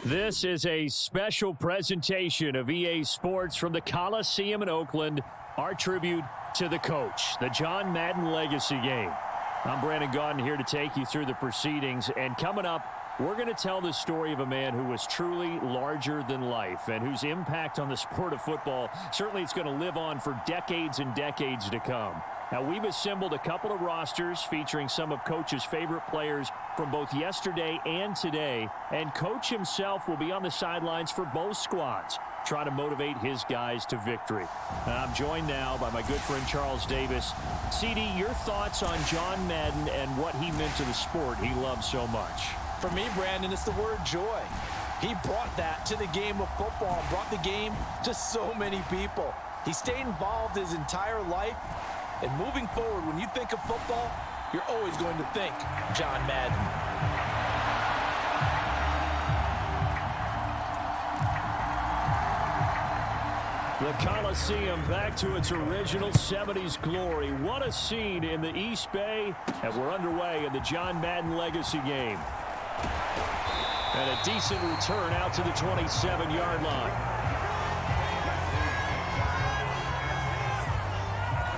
This is a special presentation of EA Sports from the Coliseum in Oakland, our tribute to the coach, the John Madden Legacy Game. I'm Brandon Gaudin here to take you through the proceedings, and coming up, we're going to tell the story of a man who was truly larger than life and whose impact on the sport of football certainly is going to live on for decades and decades to come. Now, we've assembled a couple of rosters featuring some of Coach's favorite players from both yesterday and today, and Coach himself will be on the sidelines for both squads, trying to motivate his guys to victory. And I'm joined now by my good friend Charles Davis. CD, your thoughts on John Madden and what he meant to the sport he loves so much? For me, Brandon, it's the word joy. He brought that to the game of football and brought the game to so many people. He stayed involved his entire life. And moving forward, when you think of football, you're always going to think John Madden. The Coliseum back to its original 70s glory. What a scene in the East Bay, and we're underway in the John Madden Legacy Game. And a decent return out to the 27-yard line.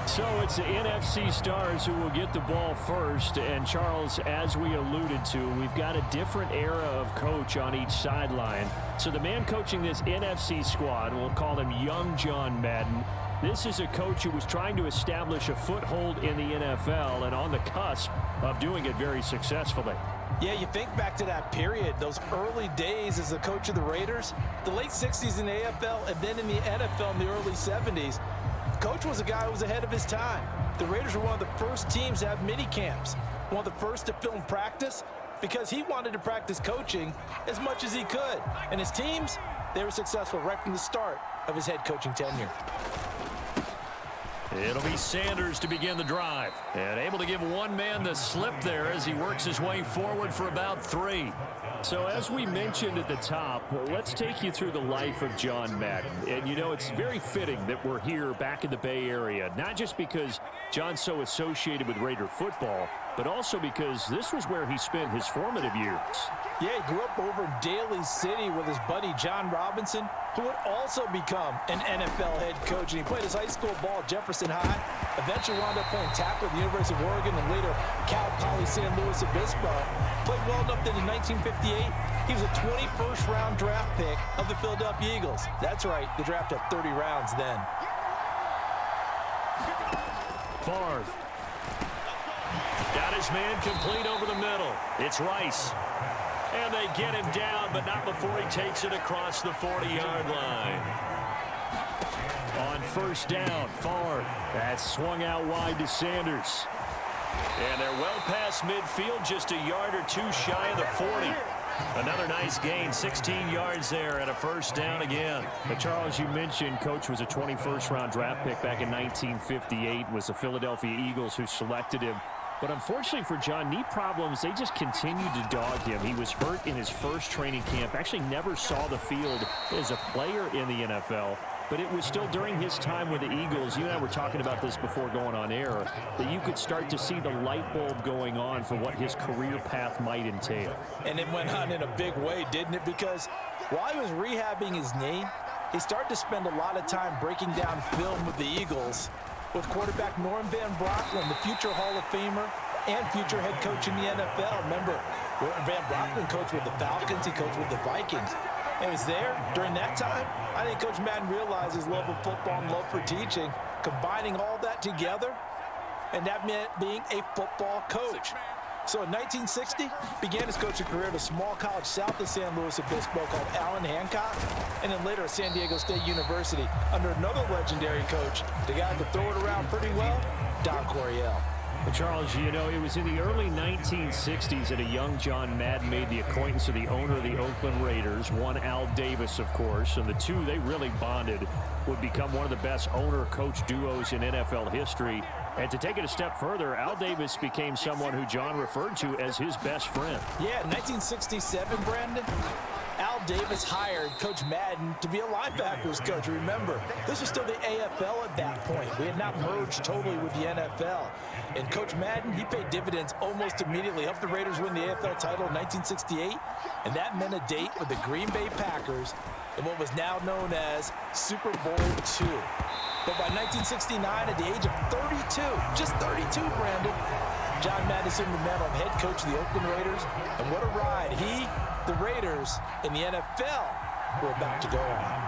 So it's the NFC stars who will get the ball first. And, Charles, as we alluded to, we've got a different era of coach on each sideline. So the man coaching this NFC squad, we'll call him Young John Madden. This is a coach who was trying to establish a foothold in the NFL and on the cusp of doing it very successfully. Yeah, you think back to that period, those early days as the coach of the Raiders, the late 60s in the AFL, and then in the NFL in the early 70s. Coach was a guy who was ahead of his time. The Raiders were one of the first teams to have mini camps, one of the first to film practice, because he wanted to practice coaching as much as he could. And his teams, they were successful right from the start of his head coaching tenure. It'll be Sanders to begin the drive, and able to give one man the slip there as he works his way forward for about 3. So as we mentioned at the top, let's take you through the life of John Madden. And, you know, it's very fitting that we're here back in the Bay Area, not just because John's so associated with Raider football, but also because this was where he spent his formative years. Yeah, he grew up over in Daly City with his buddy John Robinson, who would also become an NFL head coach. And he played his high school ball at Jefferson High, eventually wound up playing tackle at the University of Oregon, and later Cal Poly San Luis Obispo. Played well enough that in 1958, he was a 21st round draft pick of the Philadelphia Eagles. That's right, the draft had 30 rounds then. Favre. Got his man complete over the middle. It's Rice. And they get him down, but not before he takes it across the 40-yard line. On first down, Favre. That's swung out wide to Sanders. And they're well past midfield, just a yard or two shy of the 40. Another nice gain, 16 yards there and a first down again. But Charles, you mentioned Coach was a 21st round draft pick back in 1958. Was the Philadelphia Eagles who selected him. But unfortunately for John, knee problems, they just continued to dog him. He was hurt in his first training camp, actually never saw the field as a player in the NFL. But it was still during his time with the Eagles, you and I were talking about this before going on air, that you could start to see the light bulb going on for what his career path might entail. And it went on in a big way, didn't it? Because while he was rehabbing his knee, he started to spend a lot of time breaking down film with the Eagles, with quarterback Norm Van Brocklin, the future Hall of Famer and future head coach in the NFL. Remember, Van Brocklin coached with the Falcons, he coached with the Vikings. And was there during that time. I think Coach Madden realized his love of football and love for teaching, combining all that together, and that meant being a football coach. So in 1960, began his coaching career at a small college south of San Luis Obispo called Allen Hancock, and then later at San Diego State University under another legendary coach, the guy who could throw it around pretty well, Don Coryell. Charles, you know, it was in the early 1960s that a young John Madden made the acquaintance of the owner of the Oakland Raiders, one Al Davis, of course, and the two, they really bonded, would become one of the best owner-coach duos in NFL history. And to take it a step further, Al Davis became someone who John referred to as his best friend. Yeah, 1967, Brandon, Al Davis hired Coach Madden to be a linebackers coach. Remember, this was still the AFL at that point. We had not merged totally with the NFL. And Coach Madden, he paid dividends almost immediately. Helped the Raiders win the AFL title in 1968, and that meant a date with the Green Bay Packers in what was now known as Super Bowl II. But by 1969, at the age of 32, just 32, Brandon, John Madden assumed the mantle of head coach of the Oakland Raiders. And what a ride he, the Raiders, and the NFL were about to go on.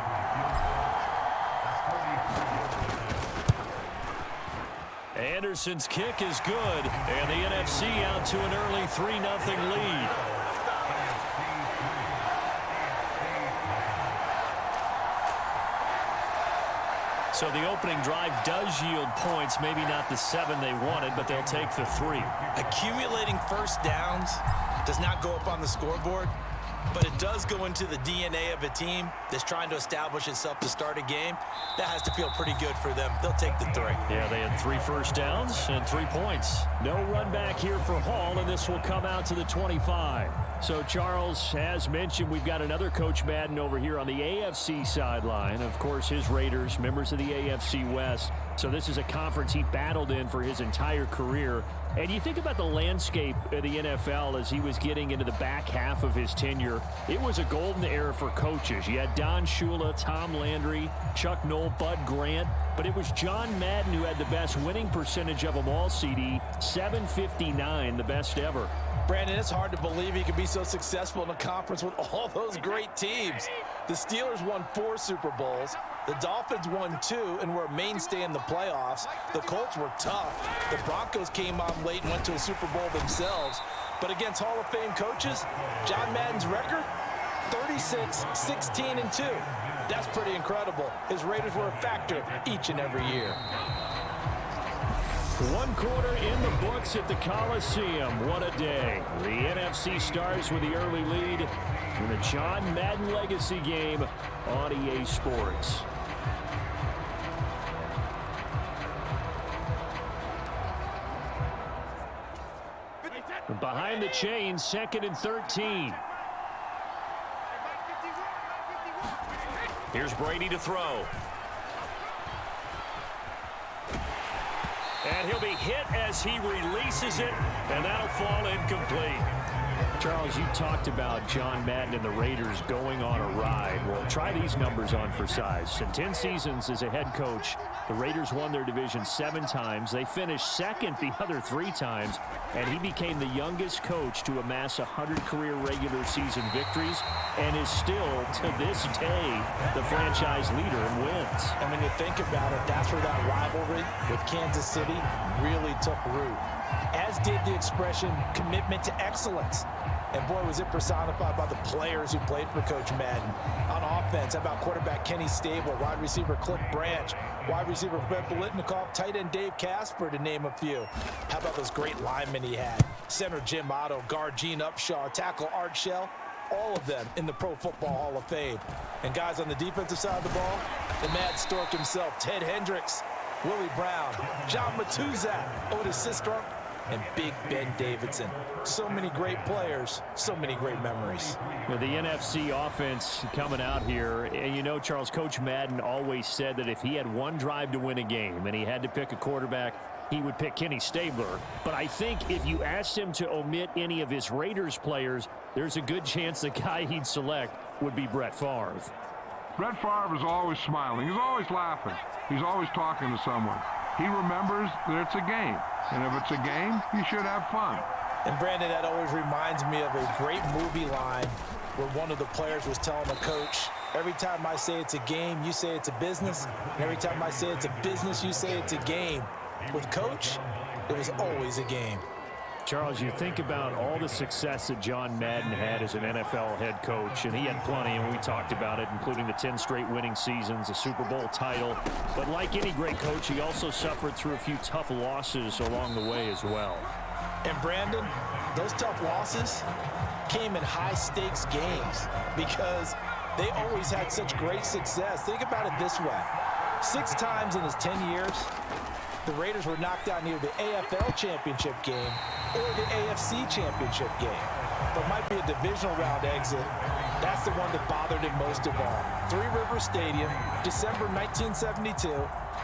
Anderson's kick is good, and the NFC out to an early 3-0 lead. So the opening drive does yield points, maybe not the 7 they wanted, but they'll take the 3. Accumulating first downs does not go up on the scoreboard, but it does go into the DNA of a team that's trying to establish itself to start a game. That has to feel pretty good for them. They'll take the 3. Yeah, they had 3 first downs and 3 points. No run back here for Hall, and this will come out to the 25. So, Charles, as mentioned, we've got another Coach Madden over here on the AFC sideline. Of course, his Raiders, members of the AFC West. So this is a conference he battled in for his entire career. And you think about the landscape of the NFL as he was getting into the back half of his tenure. It was a golden era for coaches. You had Don Shula, Tom Landry, Chuck Noll, Bud Grant. But it was John Madden who had the best winning percentage of them all, CD. 759, the best ever. Brandon, it's hard to believe he could be so successful in a conference with all those great teams. The Steelers won 4 Super Bowls. The Dolphins won 2 and were a mainstay in the playoffs. The Colts were tough. The Broncos came on late and went to a Super Bowl themselves. But against Hall of Fame coaches, John Madden's record, 36, 16, and 2. That's pretty incredible. His Raiders were a factor each and every year. 1 quarter in the books at the Coliseum. What a day. The NFC Stars with the early lead in the John Madden Legacy game on EA Sports. Behind the chains, 2nd and 13. Here's Brady to throw. And he'll be hit as he releases it, and that'll fall incomplete. Charles, you talked about John Madden and the Raiders going on a ride. Well, try these numbers on for size. In 10 seasons as a head coach, the Raiders won their division 7 times. They finished 2nd the other 3 times, and he became the youngest coach to amass 100 career regular season victories and is still, to this day, the franchise leader in wins. And when you think about it, that's where that rivalry with Kansas City really took root, as did the expression commitment to excellence. And boy, was it personified by the players who played for Coach Madden. On offense, how about quarterback Kenny Stable, wide receiver Cliff Branch, wide receiver Fred Biletnikoff, tight end Dave Casper, to name a few. How about those great linemen he had? Center Jim Otto, guard Gene Upshaw, tackle Art Shell, all of them in the Pro Football Hall of Fame. And guys on the defensive side of the ball, the Mad Stork himself, Ted Hendricks, Willie Brown, John Matuzak, Otis Sistrunk, and Big Ben Davidson. So many great players, so many great memories. Well, the NFC offense coming out here, and you know, Charles, Coach Madden always said that if he had one drive to win a game and he had to pick a quarterback, he would pick Kenny Stabler. But I think if you asked him to omit any of his Raiders players, there's a good chance the guy he'd select would be Brett Favre. Brett Favre is always smiling. He's always laughing. He's always talking to someone. He remembers that it's a game. And if it's a game, you should have fun. And Brandon, that always reminds me of a great movie line where one of the players was telling the coach, every time I say it's a game, you say it's a business. And every time I say it's a business, you say it's a game. With Coach, it was always a game. Charles, you think about all the success that John Madden had as an NFL head coach, and he had plenty, and we talked about it, including the 10 straight winning seasons, a Super Bowl title. But like any great coach, he also suffered through a few tough losses along the way as well. And Brandon, those tough losses came in high-stakes games because they always had such great success. Think about it this way. 6 times in his 10 years, the Raiders were knocked out in either the AFL championship game or the AFC championship game. but might be a divisional round exit. That's the one that bothered him most of all. Three River Stadium, December 1972.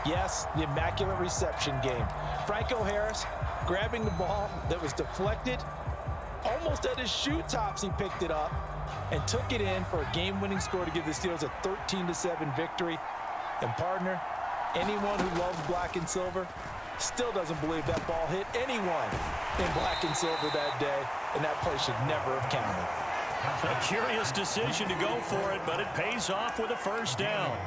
Yes, the Immaculate Reception game. Franco Harris grabbing the ball that was deflected. Almost at his shoe tops, he picked it up and took it in for a game-winning score to give the Steelers a 13-7 victory. And partner, anyone who loves black and silver still doesn't believe that ball hit anyone in black and silver that day, and that play should never have counted. A curious decision to go for it, but it pays off with a first down.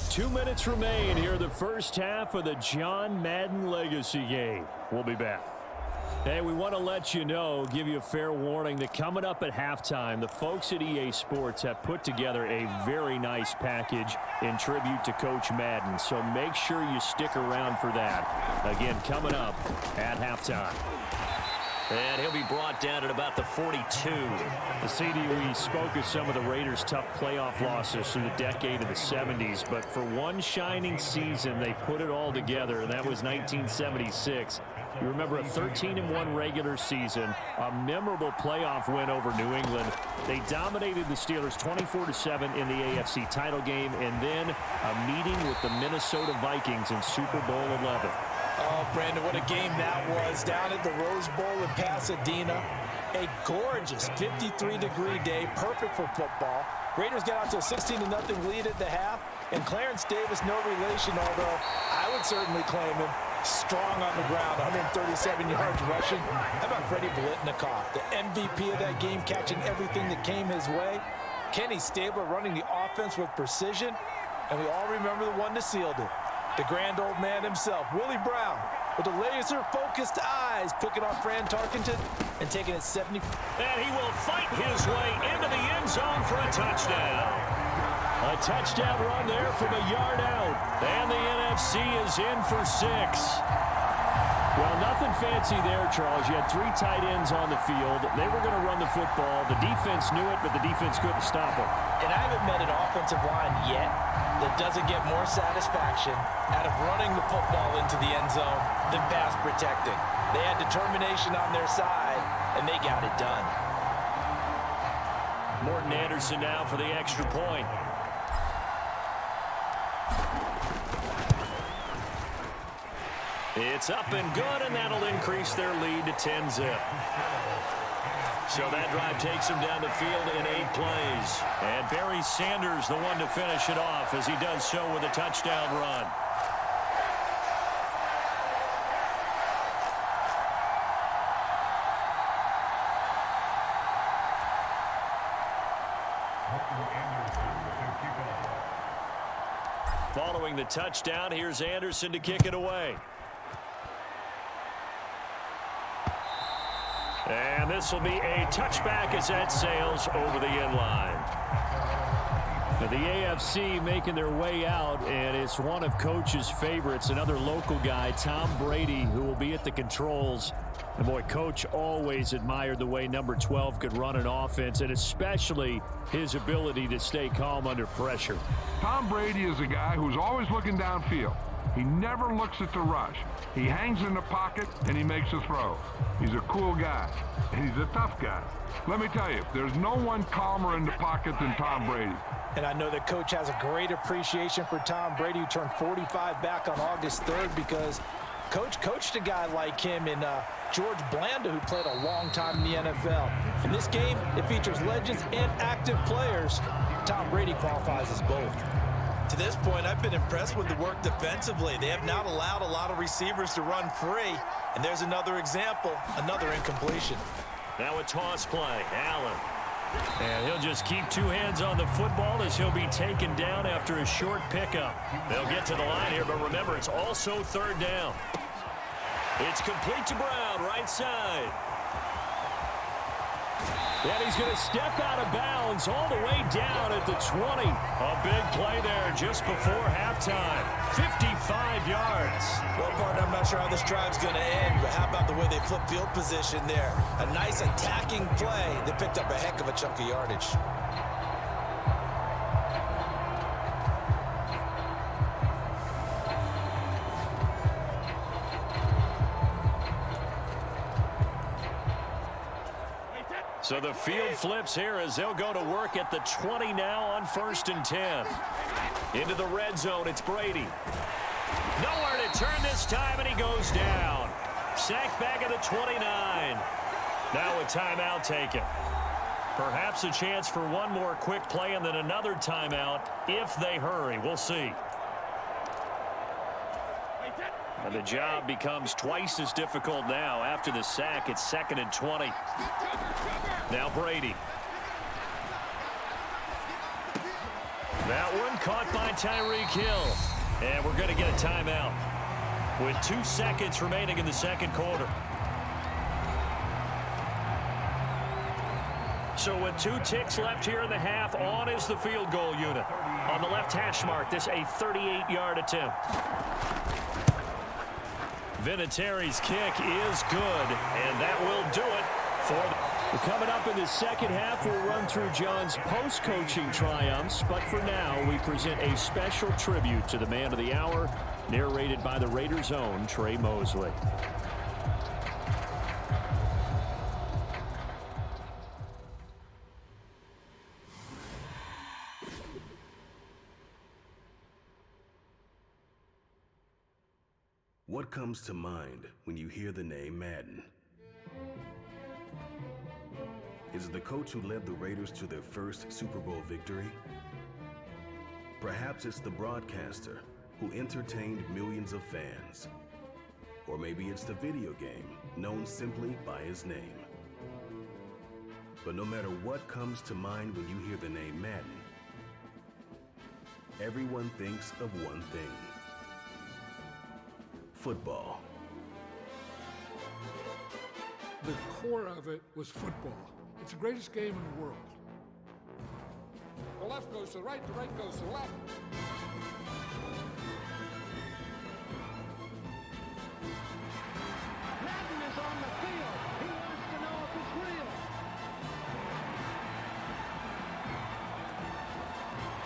Two minutes remain here in the first half of the John Madden Legacy game. We'll be back. Hey, we want to let you know, give you a fair warning that coming up at halftime, the folks at EA Sports have put together a very nice package in tribute to Coach Madden. So make sure you stick around for that. Again, coming up at halftime. And he'll be brought down at about the 42. The CD, we spoke of some of the Raiders' tough playoff losses through the decade of the 70s, but for one shining season, they put it all together, and that was 1976. You remember a 13-1 regular season, a memorable playoff win over New England. They dominated the Steelers 24-7 in the AFC title game, and then a meeting with the Minnesota Vikings in Super Bowl 11. Oh, Brandon, what a game that was down at the Rose Bowl in Pasadena. A gorgeous 53-degree day, perfect for football. Raiders got out to a 16-0 lead at the half, and Clarence Davis, no relation, although I would certainly claim him, strong on the ground, 137 yards rushing. How about Freddie Blitnikoff, the MVP of that game, catching everything that came his way? Kenny Stabler running the offense with precision, and we all remember the one that sealed it. The grand old man himself, Willie Brown, with the laser-focused eyes, picking off Fran Tarkenton and taking it 70. And he will fight his way into the end zone for a touchdown. A touchdown run there from a yard out. And the NFC is in for 6. Well, nothing fancy there, Charles. You had three tight ends on the field. They were going to run the football. The defense knew it, but the defense couldn't stop it. And I haven't met an offensive line yet that doesn't get more satisfaction out of running the football into the end zone than pass protecting. They had determination on their side, and they got it done. Morton Anderson now for the extra point. It's up and good, and that'll increase their lead to 10-zip. So that drive takes him down the field in 8 plays. And Barry Sanders, the one to finish it off, as he does so with a touchdown run. Following the touchdown, here's Anderson to kick it away. And this will be a touchback as that sails over the end line. Now the AFC making their way out, and it's one of Coach's favorites, another local guy, Tom Brady, who will be at the controls. And boy, Coach always admired the way number 12 could run an offense, and especially his ability to stay calm under pressure. Tom Brady is a guy who's always looking downfield. He never looks at the rush. He hangs in the pocket, and he makes a throw. He's a cool guy, and he's a tough guy. Let me tell you, there's no one calmer in the pocket than Tom Brady. And I know that Coach has a great appreciation for Tom Brady, who turned 45 back on August 3rd, because Coach coached a guy like him in George Blanda, who played a long time in the NFL. In this game, it features legends and active players. Tom Brady qualifies as both. To this point, I've been impressed with the work defensively. They have not allowed a lot of receivers to run free. And there's another example, another incompletion. Now a toss play, Allen. And he'll just keep two hands on the football as he'll be taken down after a short pickup. They'll get to the line here, but remember, it's also third down. It's complete to Brown, right side. And he's going to step out of bounds all the way down at the 20. A big play there just before halftime. 55 yards. Well, partner, I'm not sure how this drive's going to end, but how about the way they flip field position there? A nice attacking play that picked up a heck of a chunk of yardage. So the field flips here as they'll go to work at the 20 now on 1st and 10. Into the red zone, it's Brady. Nowhere to turn this time, and he goes down. Sacked back at the 29. Now a timeout taken. Perhaps a chance for one more quick play and then another timeout if they hurry. We'll see. And the job becomes twice as difficult now. After the sack, it's 2nd and 20. Now Brady. That one caught by Tyreek Hill. And we're going to get a timeout with 2 seconds remaining in the second quarter. So with 2 ticks left here in the half, on is the field goal unit. On the left hash mark, this a 38-yard attempt. Vinatieri's kick is good, and that will do it for the... Coming up in the second half, we'll run through John's post-coaching triumphs, but for now, we present a special tribute to the man of the hour, narrated by the Raiders' own Trey Mosley. What comes to mind when you hear the name Madden? Is it the coach who led the Raiders to their first Super Bowl victory? Perhaps it's the broadcaster who entertained millions of fans. Or maybe it's the video game known simply by his name. But no matter what comes to mind when you hear the name Madden, everyone thinks of one thing: football. The core of it was football. It's the greatest game in the world. The left goes to the right goes to the left. Madden is on the field. He wants to know if it's real.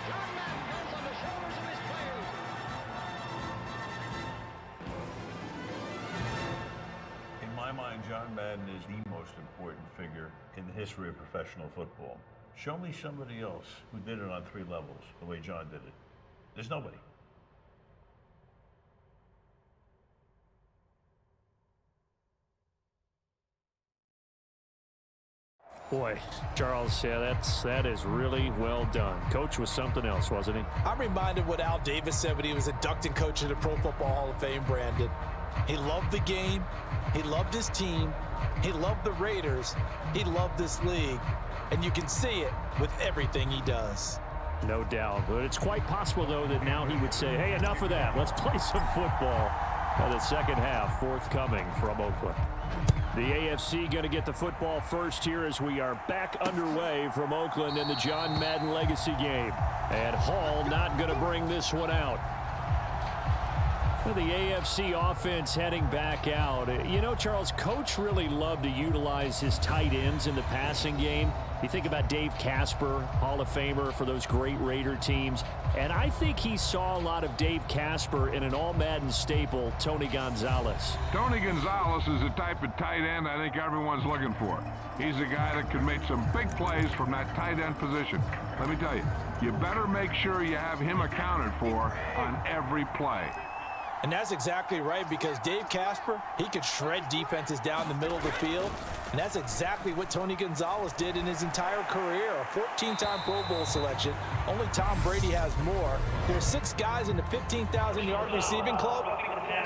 John Madden goes on the shoulders of his players. In my mind, John Madden is the most important figure in the history of professional football. Show me somebody else who did it on 3 levels the way John did it. There's nobody. Boy, Charles, yeah, that is really well done. Coach was something else, wasn't he? I'm reminded what Al Davis said when he was inducting coach of the Pro Football Hall of Fame, Brandon. He loved the game. He loved his team. He loved the Raiders. He loved this league. And you can see it with everything he does. No doubt. But it's quite possible, though, that now he would say, hey, enough of that. Let's play some football. The second half forthcoming from Oakland. The AFC going to get the football first here as we are back underway from Oakland in the John Madden Legacy game. And Hall not going to bring this one out. The AFC offense heading back out. You know, Charles, Coach really loved to utilize his tight ends in the passing game. You think about Dave Casper, Hall of Famer for those great Raider teams. And I think he saw a lot of Dave Casper in an all-Madden staple, Tony Gonzalez. Tony Gonzalez is the type of tight end I think everyone's looking for. He's a guy that can make some big plays from that tight end position. Let me tell you, you better make sure you have him accounted for on every play. And that's exactly right, because Dave Casper, he could shred defenses down the middle of the field. And that's exactly what Tony Gonzalez did in his entire career. A 14-time Pro Bowl selection. Only Tom Brady has more. There's 6 guys in the 15,000-yard receiving club.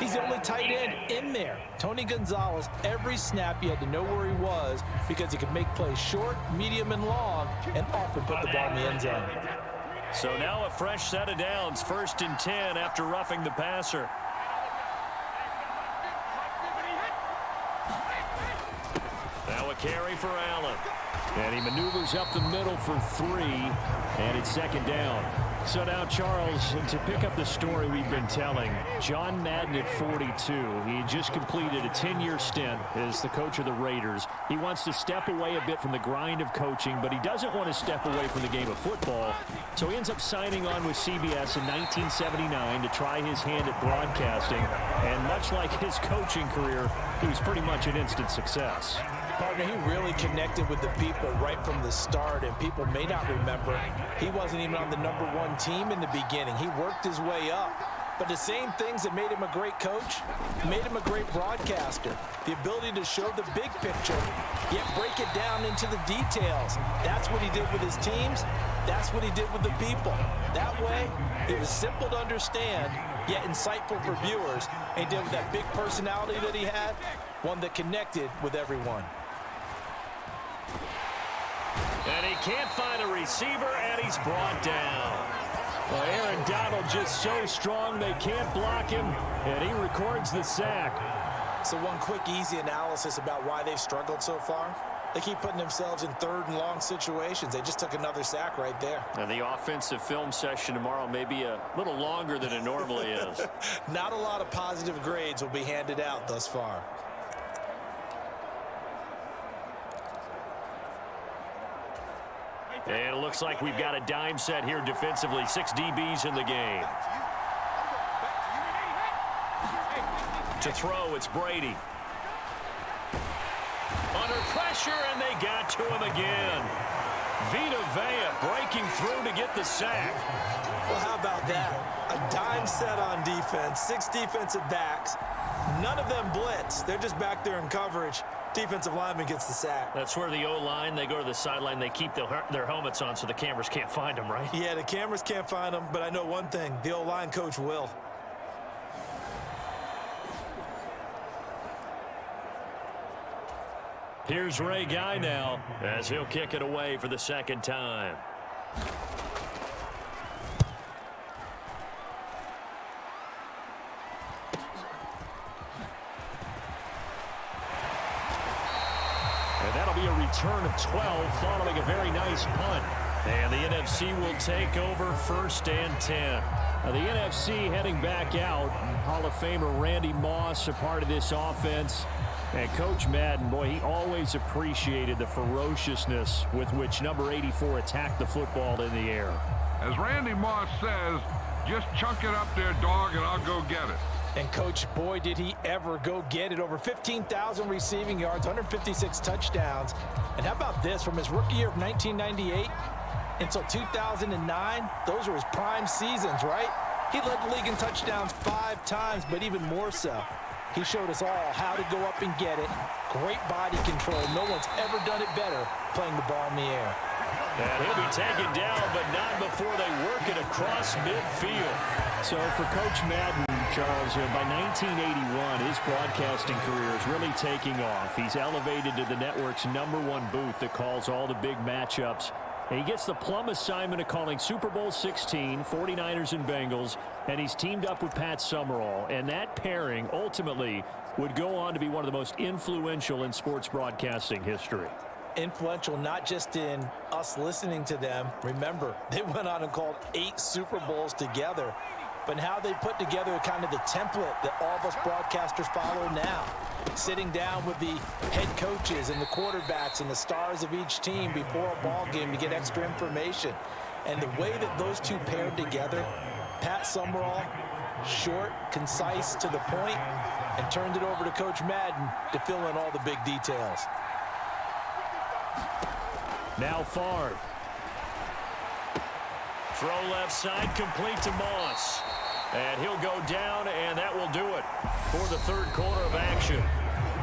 He's the only tight end in there. Tony Gonzalez, every snap he had to know where he was because he could make plays short, medium, and long, and often put the ball in the end zone. So now a fresh set of downs, 1st and 10 after roughing the passer. Now a carry for Allen. And he maneuvers up the middle for 3, and it's 2nd down. So now, Charles, to pick up the story we've been telling, John Madden at 42, he just completed a 10-year stint as the coach of the Raiders. He wants to step away a bit from the grind of coaching, but he doesn't want to step away from the game of football. So he ends up signing on with CBS in 1979 to try his hand at broadcasting. And much like his coaching career, he was pretty much an instant success. Partner, he really connected with the people right from the start, and people may not remember, he wasn't even on the #1 team in the beginning. He worked his way up. But the same things that made him a great coach made him a great broadcaster. The ability to show the big picture, yet break it down into the details. That's what he did with his teams. That's what he did with the people. That way, it was simple to understand, yet insightful for viewers. And he did with that big personality that he had, one that connected with everyone. And he can't find a receiver, and he's brought down. Well, Aaron Donald just so strong they can't block him, and he records the sack. So one quick, easy analysis about why they've struggled so far. They keep putting themselves in 3rd and long situations. They just took another sack right there. And the offensive film session tomorrow may be a little longer than it normally is. Not a lot of positive grades will be handed out thus far. And it looks like we've got a dime set here defensively. 6 DBs in the game. To throw, it's Brady. Under pressure, and they got to him again. Vita Vea breaking through to get the sack. Well, how about that? A dime set on defense, 6 defensive backs. None of them blitz. They're just back there in coverage. Defensive lineman gets the sack. That's where the O-line, they go to the sideline, they keep their helmets on so the cameras can't find them, right? Yeah, the cameras can't find them, but I know one thing, the O-line coach will. Here's Ray Guy now as he'll kick it away for the 2nd time. And that'll be a return of 12 following a very nice punt. And the NFC will take over 1st and 10. Now the NFC heading back out. Hall of Famer Randy Moss a part of this offense. And Coach Madden, boy, he always appreciated the ferociousness with which number 84 attacked the football in the air. As Randy Moss says, just chunk it up there, dog, and I'll go get it. And, Coach, boy, did he ever go get it. Over 15,000 receiving yards, 156 touchdowns. And how about this? From his rookie year of 1998 until 2009, those were his prime seasons, right? He led the league in touchdowns 5 times, but even more so, he showed us all how to go up and get it. Great body control. No one's ever done it better playing the ball in the air. And he'll be taken down, but not before they work it across midfield. So for Coach Madden, Charles, by 1981, his broadcasting career is really taking off. He's elevated to the network's #1 booth that calls all the big matchups. And he gets the plum assignment of calling Super Bowl 16, 49ers and Bengals, and he's teamed up with Pat Summerall. And that pairing ultimately would go on to be one of the most influential in sports broadcasting history. Influential not just in us listening to them. Remember, they went on and called 8 Super Bowls together. But how they put together kind of the template that all of us broadcasters follow now. Sitting down with the head coaches and the quarterbacks and the stars of each team before a ball game to get extra information. And the way that those two paired together, Pat Summerall, short, concise, to the point, and turned it over to Coach Madden to fill in all the big details. Now Favre. Throw left side, complete to Moss. And he'll go down, and that will do it for the 3rd quarter of action.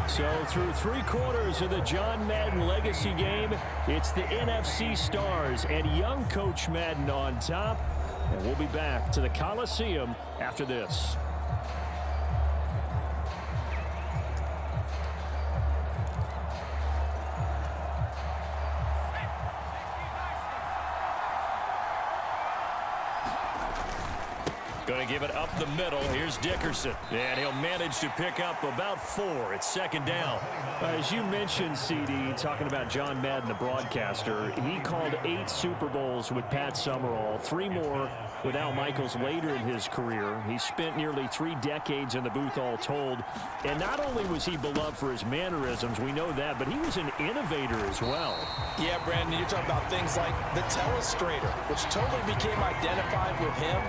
So through 3 quarters of the John Madden legacy game, it's the NFC stars and young Coach Madden on top. And we'll be back to the Coliseum after this. Going to give it up the middle. Here's Dickerson. And he'll manage to pick up about 4. It's second down. As you mentioned, CD, talking about John Madden, the broadcaster, he called 8 Super Bowls with Pat Summerall, 3 more with Al Michaels later in his career. He spent nearly 3 decades in the booth all told. And not only was he beloved for his mannerisms, we know that, but he was an innovator as well. Yeah, Brandon, you're talking about things like the telestrator, which totally became identified with him.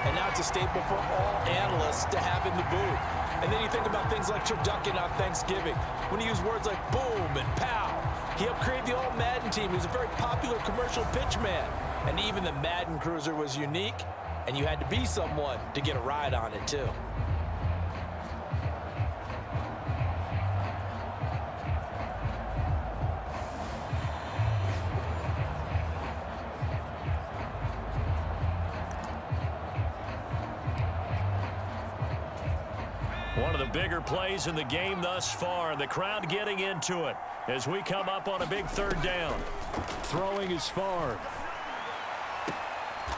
And now it's a staple for all analysts to have in the booth. And then you think about things like turducken on Thanksgiving, when he used words like boom and pow. He helped create the old Madden team. He was a very popular commercial pitch man. And even the Madden Cruiser was unique, and you had to be someone to get a ride on it, too. One of the bigger plays in the game thus far, and the crowd getting into it as we come up on a big 3rd down. Throwing is far.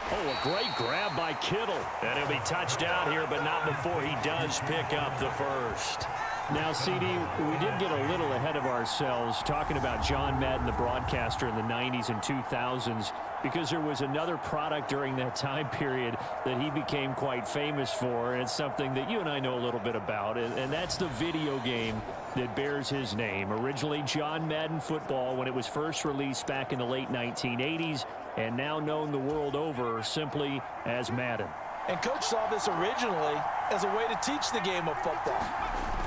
Oh, a great grab by Kittle. And he'll be touched out here, but not before he does pick up the first. Now, CD, we did get a little ahead of ourselves talking about John Madden, the broadcaster in the 90s and 2000s, because there was another product during that time period that he became quite famous for, and it's something that you and I know a little bit about, and that's the video game that bears his name. Originally John Madden Football when it was first released back in the late 1980s, and now known the world over simply as Madden. And Coach saw this originally as a way to teach the game of football.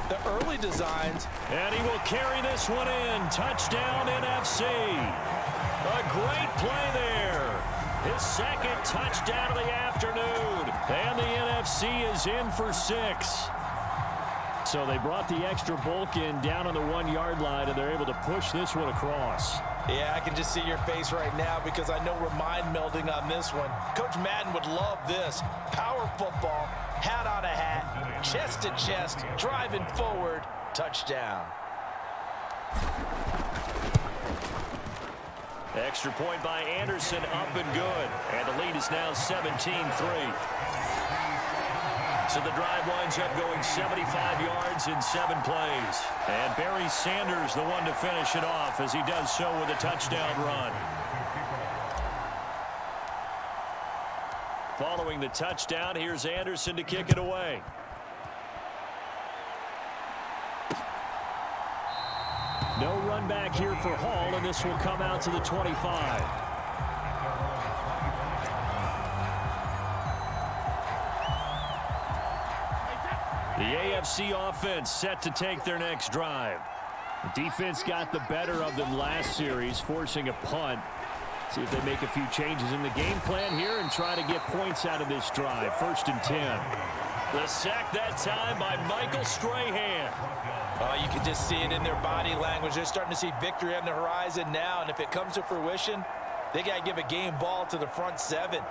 The early designs. And he will carry this one in. Touchdown NFC. A great play there. His 2nd touchdown of the afternoon. And the NFC is in for 6. So they brought the extra bulk in down on the 1-yard line, and they're able to push this one across. Yeah, I can just see your face right now because I know we're mind melding on this one. Coach Madden would love this. Power football, hat on a hat, chest to chest, driving forward, touchdown. Extra point by Anderson, up and good. And the lead is now 17-3. So the drive winds up going 75 yards in 7 plays. And Barry Sanders, the one to finish it off, as he does so with a touchdown run. Following the touchdown, here's Anderson to kick it away. No run back here for Hall, and this will come out to the 25. The AFC offense set to take their next drive. The defense got the better of them last series, forcing a punt. See if they make a few changes in the game plan here and try to get points out of this drive. 1st and 10. The sack that time by Michael Strahan. You can just see it in their body language. They're starting to see victory on the horizon now, and if it comes to fruition, they got to give a game ball to the front 7.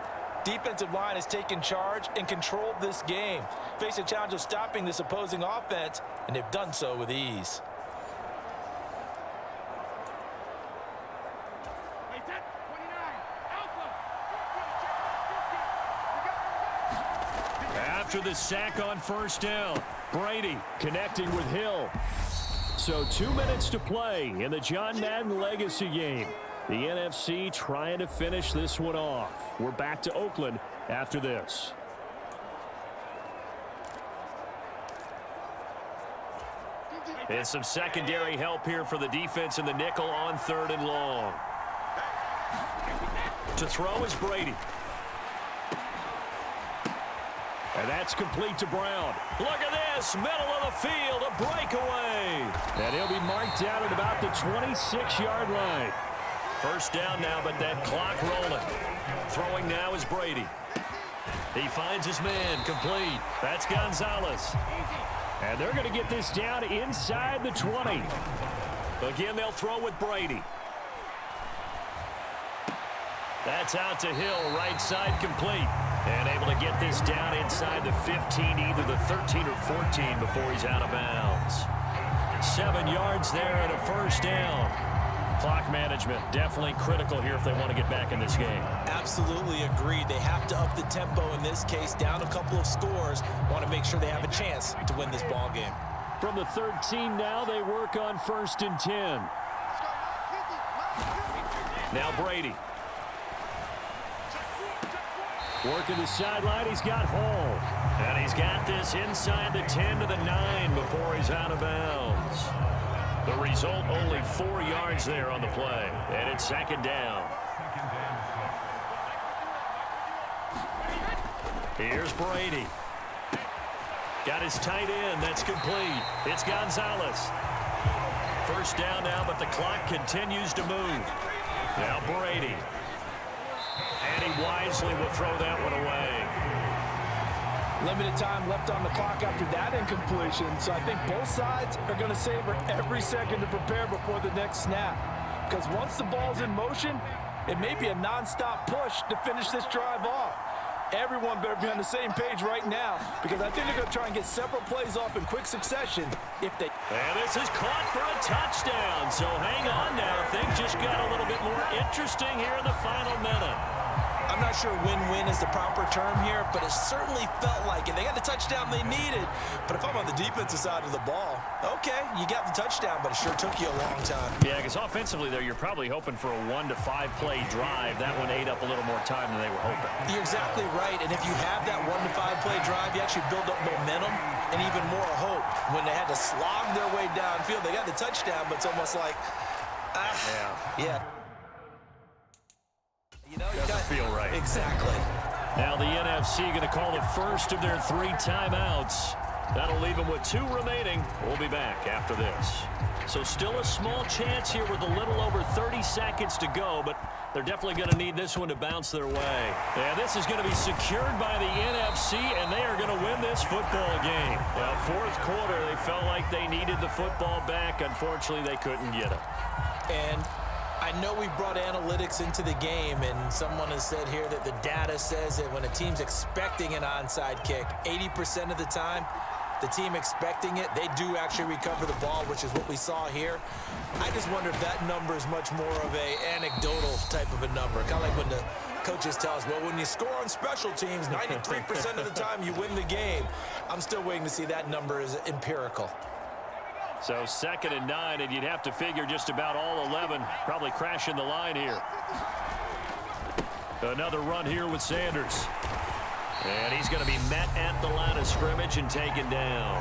Defensive line has taken charge and controlled this game. Face a challenge of stopping this opposing offense, and they've done so with ease. After the sack on 1st down, Brady connecting with Hill. So 2 minutes to play in the John Madden legacy game. The NFC trying to finish this one off. We're back to Oakland after this. And some secondary help here for the defense in the nickel on 3rd and long. To throw is Brady. And that's complete to Brown. Look at this, middle of the field, a breakaway. And he'll be marked down at about the 26-yard line. 1st down now, but that clock rolling. Throwing now is Brady. He finds his man, complete. That's Gonzalez. And they're going to get this down inside the 20. Again, they'll throw with Brady. That's out to Hill, right side complete. And able to get this down inside the 15, either the 13 or 14 before he's out of bounds. 7 yards there and a 1st down. Clock management, definitely critical here if they want to get back in this game. Absolutely agreed. They have to up the tempo in this case, down a couple of scores. Want to make sure they have a chance to win this ball game. From the 13 now, they work on 1st and 10. Now Brady. Working the sideline, he's got Hall. And he's got this inside the 10 to the 9 before he's out of bounds. The result, only 4 yards there on the play. And it's 2nd down. Here's Brady. Got his tight end. That's complete. It's Gonzalez. 1st down now, but the clock continues to move. Now Brady. And he wisely will throw that one away. Limited time left on the clock after that incompletion, so I think both sides are going to savor every second to prepare before the next snap. Because once the ball's in motion, it may be a nonstop push to finish this drive off. Everyone better be on the same page right now, because I think they're going to try and get several plays off in quick succession if they... And this is caught for a touchdown, so hang on now. Things just got a little bit more interesting here in the final minute. I'm not sure win-win is the proper term here, but it certainly felt like it. They got the touchdown they needed, but if I'm on the defensive side of the ball, okay, you got the touchdown, but it sure took you a long time. Yeah, because offensively there, you're probably hoping for a 1 to 5 play drive. That one ate up a little more time than they were hoping. You're exactly right, and if you have that 1 to 5 play drive, you actually build up momentum and even more hope. When they had to slog their way downfield, they got the touchdown, but it's almost like, yeah. You know, doesn't feel right. Exactly. Now the NFC going to call the first of their 3 timeouts. That'll leave them with 2 remaining. We'll be back after this. So still a small chance here with a little over 30 seconds to go, but they're definitely going to need this one to bounce their way. And this is going to be secured by the NFC, and they are going to win this football game. Now, 4th quarter, they felt like they needed the football back. Unfortunately, they couldn't get it. And I know we brought analytics into the game, and someone has said here that the data says that when a team's expecting an onside kick, 80% of the time, the team expecting it, they do actually recover the ball, which is what we saw here. I just wonder if that number is much more of a anecdotal type of a number. Kind of like when the coaches tell us, well, when you score on special teams, 93% of the time you win the game. I'm still waiting to see that number is empirical. So 2nd and 9, and you'd have to figure just about all 11 probably crashing the line here. Another run here with Sanders. And he's going to be met at the line of scrimmage and taken down.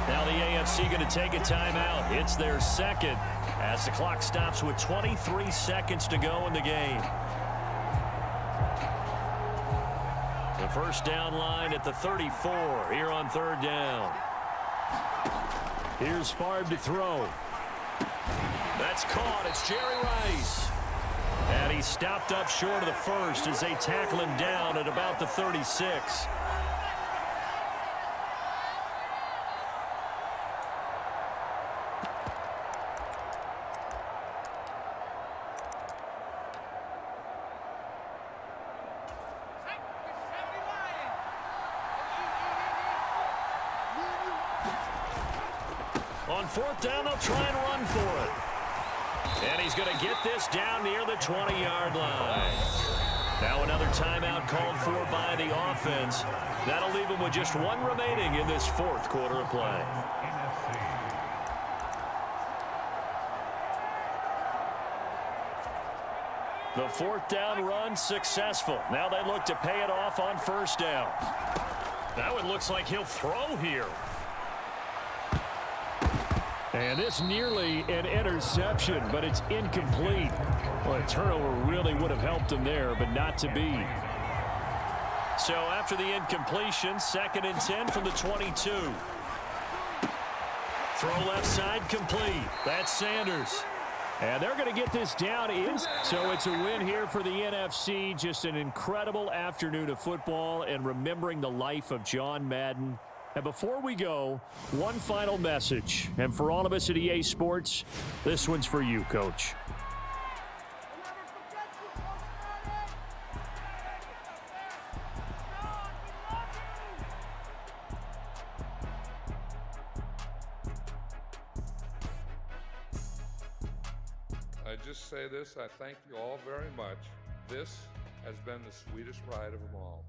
Now the AFC going to take a timeout. It's their 2nd as the clock stops with 23 seconds to go in the game. The 1st down line at the 34 here on 3rd down. Here's Favre to throw. That's caught. It's Jerry Rice. And he's stopped up short of the 1st as they tackle him down at about the 36. On 4th down, they'll try and run for it. And he's going to get this down near the 20-yard line. Now another timeout called for by the offense. That'll leave them with just 1 remaining in this 4th quarter of play. The 4th down run successful. Now they look to pay it off on 1st down. That one looks like he'll throw here. And it's nearly an interception, but it's incomplete. Well, a turnover really would have helped him there, but not to be. So after the incompletion, 2nd and 10 from the 22. Throw left side complete. That's Sanders. And they're going to get this down in. So it's a win here for the NFC. Just an incredible afternoon of football and remembering the life of John Madden. And before we go, one final message. And for all of us at EA Sports, this one's for you, Coach. I just say this, I thank you all very much. This has been the sweetest ride of them all.